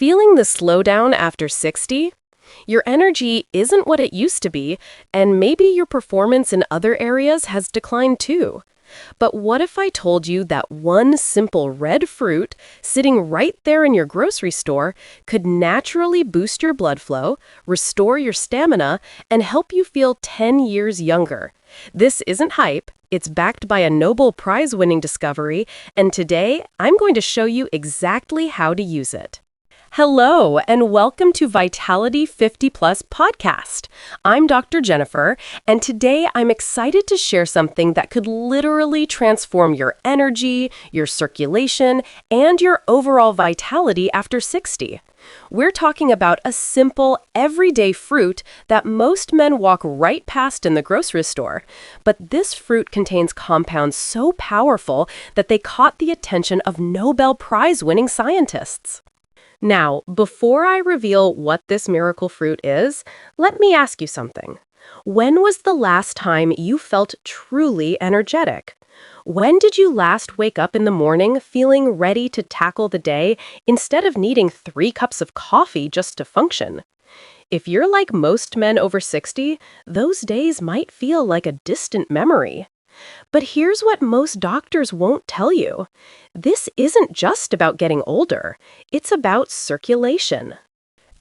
Feeling the slowdown after 60? Your energy isn't what it used to be, and maybe your performance in other areas has declined too. But what if I told you that one simple red fruit sitting right there in your grocery store could naturally boost your blood flow, restore your stamina, and help you feel 10 years younger? This isn't hype. It's backed by a Nobel Prize-winning discovery, and today I'm going to show you exactly how to use it. Hello, and welcome to Vitality 50 Plus podcast. I'm Dr. Jennifer, and today I'm excited to share something that could literally transform your energy, your circulation, and your overall vitality after 60. We're talking about a simple, everyday fruit that most men walk right past in the grocery store. But this fruit contains compounds so powerful that they caught the attention of Nobel Prize-winning scientists. Now, before I reveal what this miracle fruit is, let me ask you something. When was the last time you felt truly energetic? When did you last wake up in the morning feeling ready to tackle the day instead of needing 3 cups of coffee just to function? If you're like most men over 60, those days might feel like a distant memory. But here's what most doctors won't tell you. This isn't just about getting older. It's about circulation.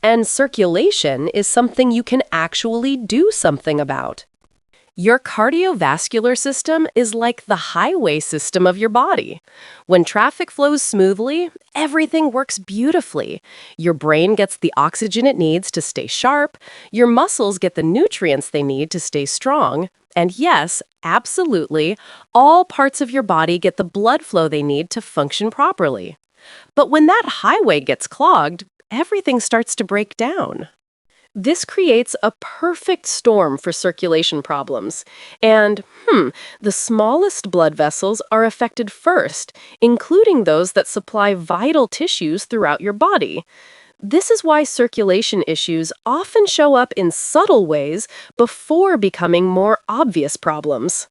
And circulation is something you can actually do something about. Your cardiovascular system is like the highway system of your body. When traffic flows smoothly, everything works beautifully. Your brain gets the oxygen it needs to stay sharp. Your muscles get the nutrients they need to stay strong. And yes, absolutely, all parts of your body get the blood flow they need to function properly. But when that highway gets clogged, everything starts to break down. This creates a perfect storm for circulation problems. And, the smallest blood vessels are affected first, including those that supply vital tissues throughout your body. This is why circulation issues often show up in subtle ways before becoming more obvious problems.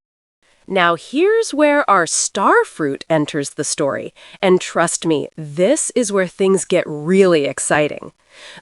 Now here's where our star fruit enters the story, and trust me, this is where things get really exciting.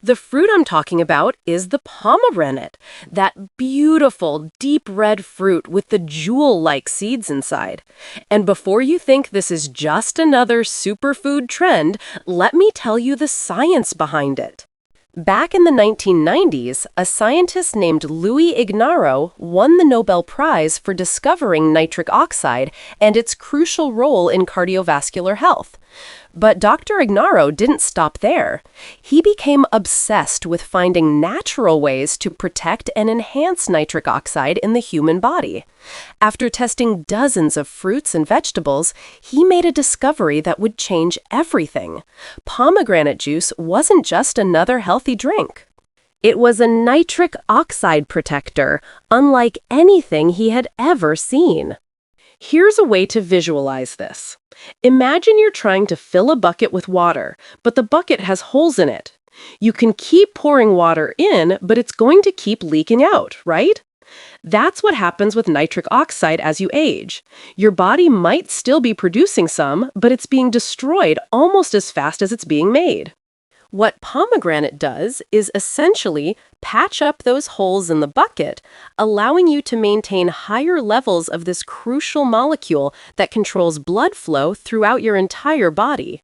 The fruit I'm talking about is the pomegranate, that beautiful, deep red fruit with the jewel-like seeds inside. And before you think this is just another superfood trend, let me tell you the science behind it. Back in the 1990s, a scientist named Louis Ignarro won the Nobel Prize for discovering nitric oxide and its crucial role in cardiovascular health. But Dr. Ignarro didn't stop there. He became obsessed with finding natural ways to protect and enhance nitric oxide in the human body. After testing dozens of fruits and vegetables, he made a discovery that would change everything. Pomegranate juice wasn't just another healthy drink. It was a nitric oxide protector, unlike anything he had ever seen. Here's a way to visualize this. Imagine you're trying to fill a bucket with water, but the bucket has holes in it. You can keep pouring water in, but it's going to keep leaking out, right? That's what happens with nitric oxide as you age. Your body might still be producing some, but it's being destroyed almost as fast as it's being made. What pomegranate does is essentially patch up those holes in the bucket, allowing you to maintain higher levels of this crucial molecule that controls blood flow throughout your entire body.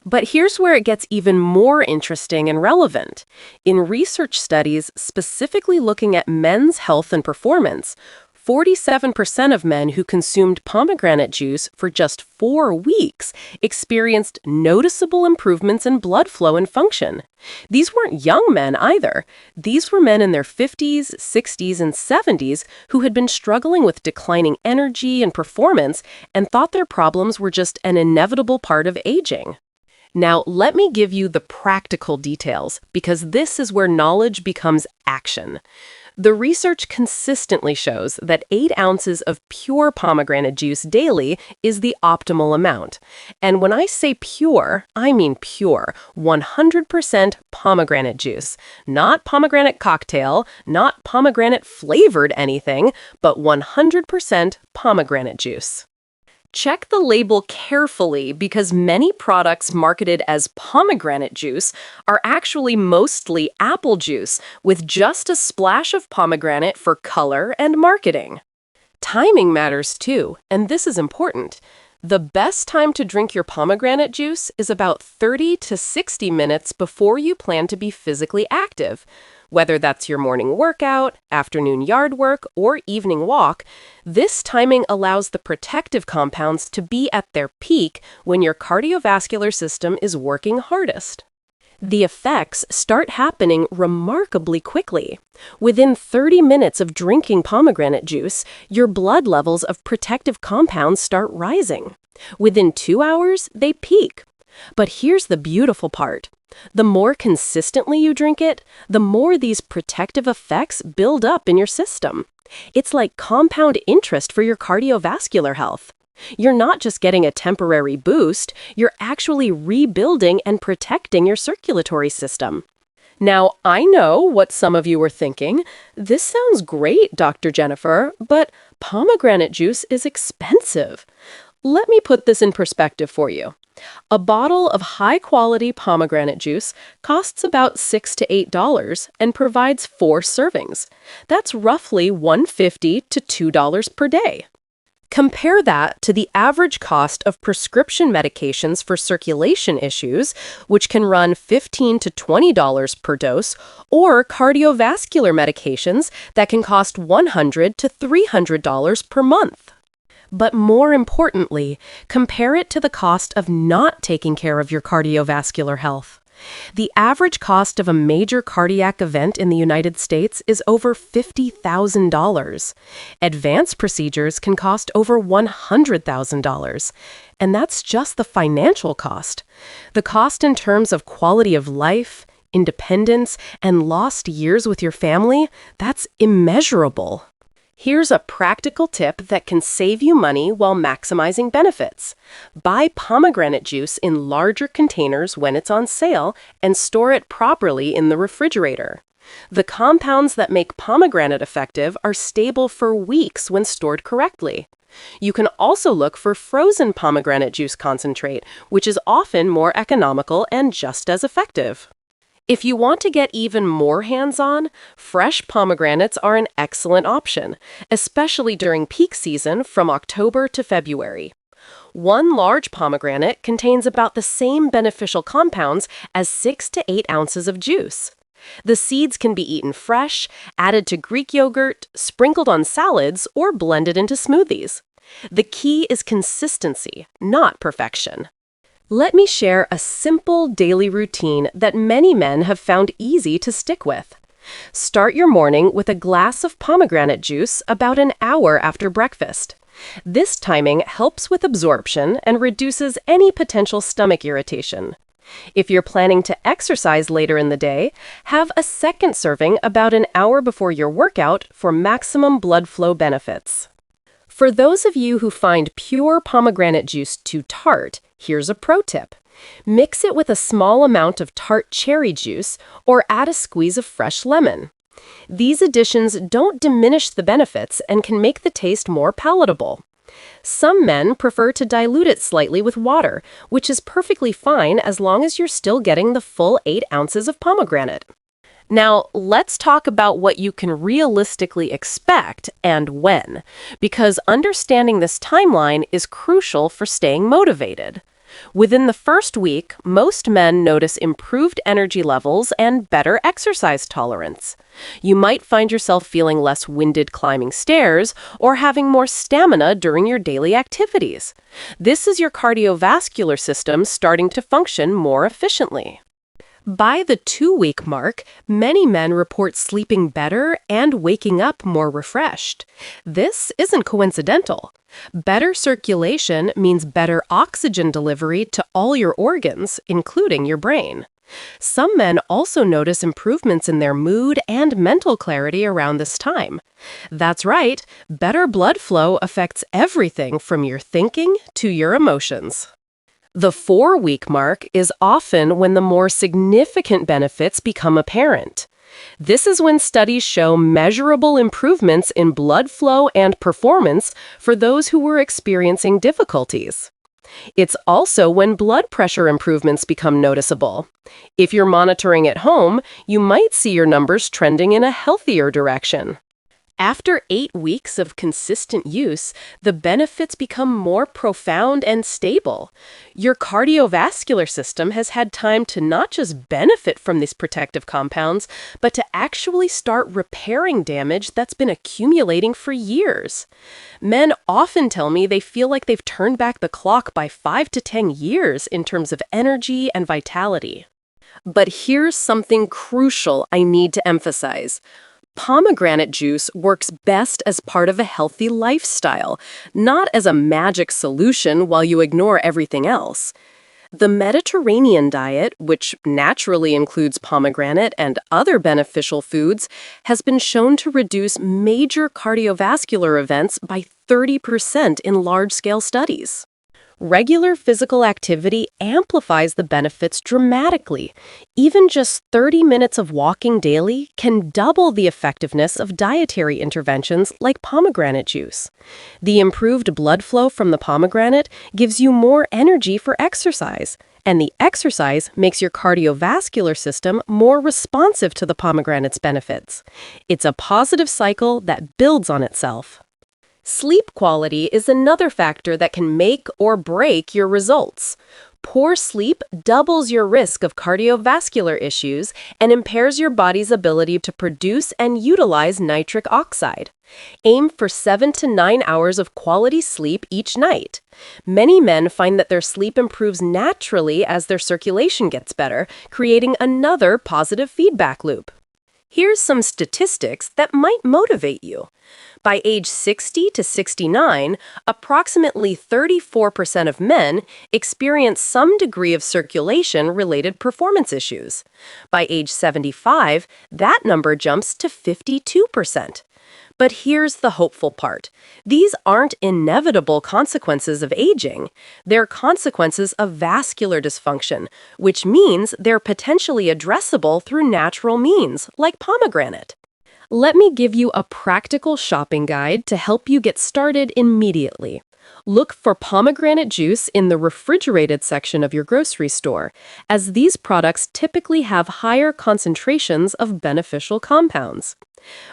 But here's where it gets even more interesting and relevant. In research studies specifically looking at men's health and performance, 47% of men who consumed pomegranate juice for just 4 weeks experienced noticeable improvements in blood flow and function. These weren't young men either. These were men in their 50s, 60s, and 70s who had been struggling with declining energy and performance and thought their problems were just an inevitable part of aging. Now, let me give you the practical details, because this is where knowledge becomes action. The research consistently shows that 8 ounces of pure pomegranate juice daily is the optimal amount. And when I say pure, I mean pure, 100% pomegranate juice. Not pomegranate cocktail, not pomegranate flavored anything, but 100% pomegranate juice. Check the label carefully because many products marketed as pomegranate juice are actually mostly apple juice with just a splash of pomegranate for color and marketing. Timing matters too, and this is important. The best time to drink your pomegranate juice is about 30 to 60 minutes before you plan to be physically active. Whether that's your morning workout, afternoon yard work, or evening walk, this timing allows the protective compounds to be at their peak when your cardiovascular system is working hardest. The effects start happening remarkably quickly. Within 30 minutes of drinking pomegranate juice, your blood levels of protective compounds start rising. Within 2 hours, they peak. But here's the beautiful part. The more consistently you drink it, the more these protective effects build up in your system. It's like compound interest for your cardiovascular health. You're not just getting a temporary boost, you're actually rebuilding and protecting your circulatory system. Now, I know what some of you are thinking. This sounds great, Dr. Jennifer, but pomegranate juice is expensive. Let me put this in perspective for you. A bottle of high-quality pomegranate juice costs about $6 to $8 and provides 4 servings. That's roughly $1.50 to $2 per day. Compare that to the average cost of prescription medications for circulation issues, which can run $15 to $20 per dose, or cardiovascular medications that can cost $100 to $300 per month. But more importantly, compare it to the cost of not taking care of your cardiovascular health. The average cost of a major cardiac event in the United States is over $50,000. Advanced procedures can cost over $100,000. And that's just the financial cost. The cost in terms of quality of life, independence, and lost years with your family, that's immeasurable. Here's a practical tip that can save you money while maximizing benefits. Buy pomegranate juice in larger containers when it's on sale and store it properly in the refrigerator. The compounds that make pomegranate effective are stable for weeks when stored correctly. You can also look for frozen pomegranate juice concentrate, which is often more economical and just as effective. If you want to get even more hands-on, fresh pomegranates are an excellent option, especially during peak season from October to February. One large pomegranate contains about the same beneficial compounds as 6 to 8 ounces of juice. The seeds can be eaten fresh, added to Greek yogurt, sprinkled on salads, or blended into smoothies. The key is consistency, not perfection. Let me share a simple daily routine that many men have found easy to stick with. Start your morning with a glass of pomegranate juice about an hour after breakfast. This timing helps with absorption and reduces any potential stomach irritation. If you're planning to exercise later in the day, have a second serving about an hour before your workout for maximum blood flow benefits. For those of you who find pure pomegranate juice too tart, here's a pro tip. Mix it with a small amount of tart cherry juice or add a squeeze of fresh lemon. These additions don't diminish the benefits and can make the taste more palatable. Some men prefer to dilute it slightly with water, which is perfectly fine as long as you're still getting the full 8 ounces of pomegranate. Now, let's talk about what you can realistically expect and when, because understanding this timeline is crucial for staying motivated. Within the first week, most men notice improved energy levels and better exercise tolerance. You might find yourself feeling less winded climbing stairs or having more stamina during your daily activities. This is your cardiovascular system starting to function more efficiently. By the 2-week mark, many men report sleeping better and waking up more refreshed. This isn't coincidental. Better circulation means better oxygen delivery to all your organs, including your brain. Some men also notice improvements in their mood and mental clarity around this time. That's right, better blood flow affects everything from your thinking to your emotions. The 4-week mark is often when the more significant benefits become apparent. This is when studies show measurable improvements in blood flow and performance for those who were experiencing difficulties. It's also when blood pressure improvements become noticeable. If you're monitoring at home, you might see your numbers trending in a healthier direction. After 8 weeks of consistent use, the benefits become more profound and stable. Your cardiovascular system has had time to not just benefit from these protective compounds, but to actually start repairing damage that's been accumulating for years. Men often tell me they feel like they've turned back the clock by 5 to 10 years in terms of energy and vitality. But here's something crucial I need to emphasize. Pomegranate juice works best as part of a healthy lifestyle, not as a magic solution while you ignore everything else. The Mediterranean diet, which naturally includes pomegranate and other beneficial foods, has been shown to reduce major cardiovascular events by 30% in large-scale studies. Regular physical activity amplifies the benefits dramatically. Even just 30 minutes of walking daily can double the effectiveness of dietary interventions like pomegranate juice. The improved blood flow from the pomegranate gives you more energy for exercise, and the exercise makes your cardiovascular system more responsive to the pomegranate's benefits. It's a positive cycle that builds on itself. Sleep quality is another factor that can make or break your results. Poor sleep doubles your risk of cardiovascular issues and impairs your body's ability to produce and utilize nitric oxide. Aim for 7 to 9 hours of quality sleep each night. Many men find that their sleep improves naturally as their circulation gets better, creating another positive feedback loop. Here's some statistics that might motivate you. By age 60 to 69, approximately 34% of men experience some degree of circulation-related performance issues. By age 75, that number jumps to 52%. But here's the hopeful part. These aren't inevitable consequences of aging. They're consequences of vascular dysfunction, which means they're potentially addressable through natural means, like pomegranate. Let me give you a practical shopping guide to help you get started immediately. Look for pomegranate juice in the refrigerated section of your grocery store, as these products typically have higher concentrations of beneficial compounds.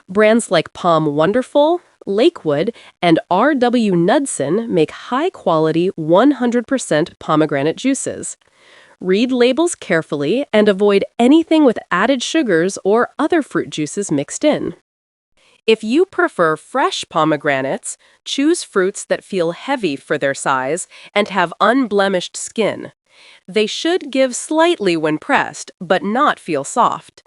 Brands like Palm Wonderful, Lakewood, and R.W. Knudsen make high-quality 100% pomegranate juices. Read labels carefully and avoid anything with added sugars or other fruit juices mixed in. If you prefer fresh pomegranates, choose fruits that feel heavy for their size and have unblemished skin. They should give slightly when pressed, but not feel soft.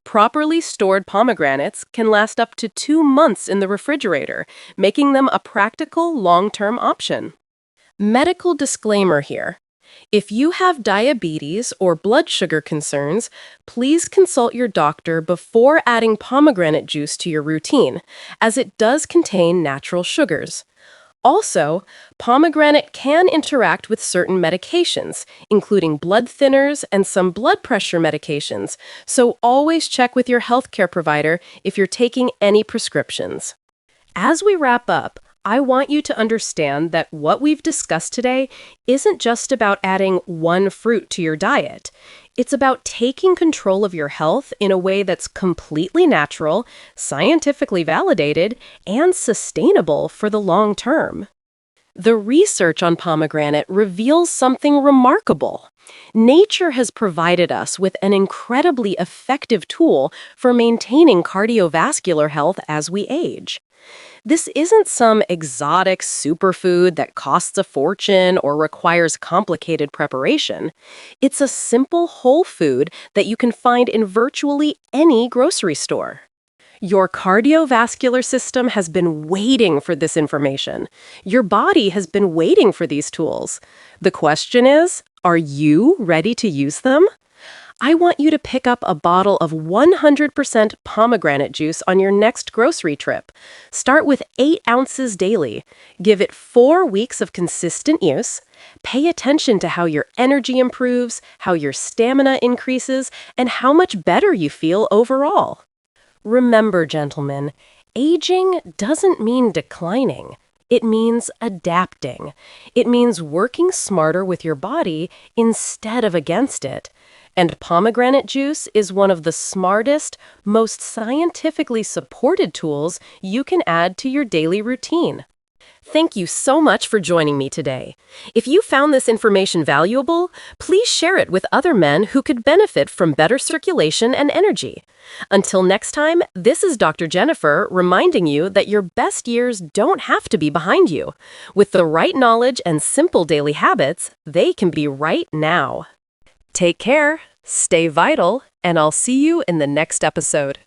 Properly stored pomegranates can last up to 2 months in the refrigerator, making them a practical long-term option. Medical disclaimer here. If you have diabetes or blood sugar concerns, please consult your doctor before adding pomegranate juice to your routine, as it does contain natural sugars. Also, pomegranate can interact with certain medications, including blood thinners and some blood pressure medications, so always check with your healthcare provider if you're taking any prescriptions. As we wrap up, I want you to understand that what we've discussed today isn't just about adding one fruit to your diet. It's about taking control of your health in a way that's completely natural, scientifically validated, and sustainable for the long term. The research on pomegranate reveals something remarkable. Nature has provided us with an incredibly effective tool for maintaining cardiovascular health as we age. This isn't some exotic superfood that costs a fortune or requires complicated preparation. It's a simple whole food that you can find in virtually any grocery store. Your cardiovascular system has been waiting for this information. Your body has been waiting for these tools. The question is, are you ready to use them? I want you to pick up a bottle of 100% pomegranate juice on your next grocery trip. Start with 8 ounces daily. Give it 4 weeks of consistent use. Pay attention to how your energy improves, how your stamina increases, and how much better you feel overall. Remember, gentlemen, aging doesn't mean declining. It means adapting. It means working smarter with your body instead of against it. And pomegranate juice is one of the smartest, most scientifically supported tools you can add to your daily routine. Thank you so much for joining me today. If you found this information valuable, please share it with other men who could benefit from better circulation and energy. Until next time, this is Dr. Jennifer reminding you that your best years don't have to be behind you. With the right knowledge and simple daily habits, they can be right now. Take care, stay vital, and I'll see you in the next episode.